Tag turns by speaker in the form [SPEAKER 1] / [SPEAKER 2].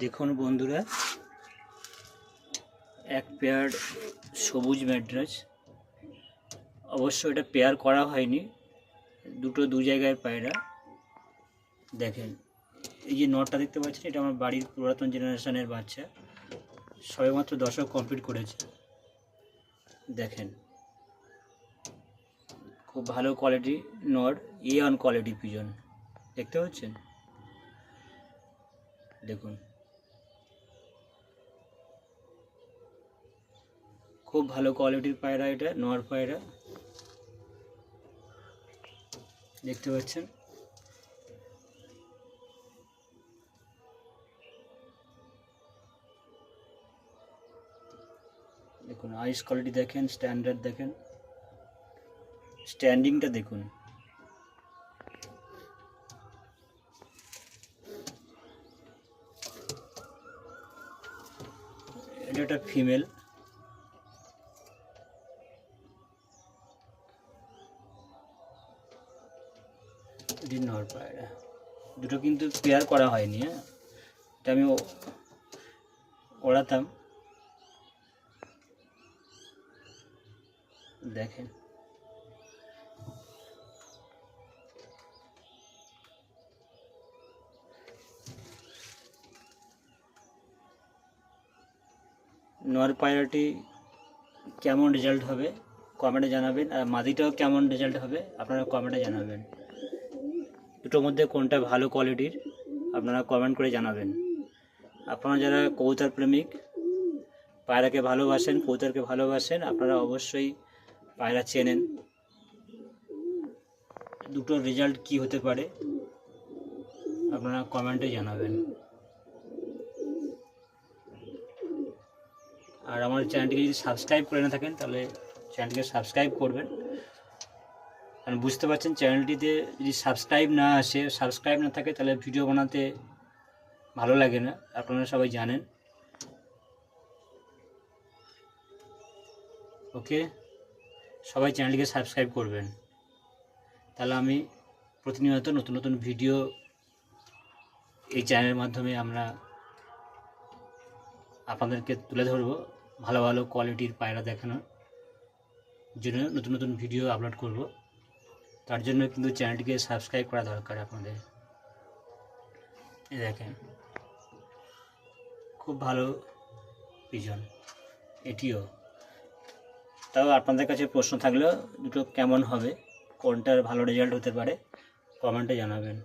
[SPEAKER 1] দেখুন বন্ধুরা, এক পেয়ার সবুজ ম্যাড্রাস। অবশ্য এটা পেয়ার করা হয়নি, দু জায়গায় পায়রা। দেখেন এই যে নটটা দেখতে পাচ্ছেন, এটা আমার বাড়ির পুরাতন জেনারেশনের বাচ্চা, সবেমাত্র দশক কমপ্লিট করেছে। দেখেন খুব ভালো quality not, A1 quality pigeon দেখতে পাচ্ছেন। দেখুন খুব ভালো কোয়ালিটির পায়রা, এটা নর পায়রা দেখতে পাচ্ছেন। দেখুন আইস কোয়ালিটি দেখেন, স্ট্যান্ডার্ড দেখেন, স্ট্যান্ডিংটা দেখুন। এটা একটা ফিমেল, এটি নর পায়রা। দুটো কিন্তু পেয়ার করা হয়নি। হ্যাঁ, এটা আমি ওড়াতাম। দেখেন নর পায়রাটি কেমন রেজাল্ট হবে কমেন্টে জানাবেন, আর মাদিটাও কেমন রেজাল্ট হবে আপনারা কমেন্টে জানাবেন। দুটোর মধ্যে কোনটা ভালো কোয়ালিটির আপনারা কমেন্ট করে জানাবেন। আপনারা যারা কবুতর প্রেমিক, পায়রাকে ভালোবাসেন, কবুতরকে ভালোবাসেন, আপনারা অবশ্যই পায়রা চেনেন। দুটোর রেজাল্ট কি হতে পারে আপনারা কমেন্টে জানাবেন। আর আমার চ্যানেলটিকে যদি সাবস্ক্রাইব করে না থাকেন তাহলে চ্যানেলটিকে সাবস্ক্রাইব করবেন। কারণ বুঝতে পারছেন, চ্যানেলটিতে যদি সাবস্ক্রাইব না থাকে তাহলে ভিডিও বানাতে ভালো লাগে না, আপনারা সবাই জানেন। ওকে, সবাই চ্যানেলটিকে সাবস্ক্রাইব করবেন, তাহলে আমি প্রতিনিয়ত নতুন নতুন ভিডিও এই চ্যানেলের মাধ্যমে আমরা আপনাদেরকে তুলে ধরবো। ভালো ভালো কোয়ালিটির পায়রা দেখানোর জন্য নতুন নতুন ভিডিও আপলোড করব। তার জন্য কিন্তু চ্যানেলটিকে সাবস্ক্রাইব করা দরকার আপনাদের। এই দেখেন খুব ভালো পিজন এটিও। তাও আপনাদের কাছে প্রশ্ন থাকলেও দুটো কেমন হবে, কোনটার ভালো রেজাল্ট হতে পারে কমেন্টে জানাবেন।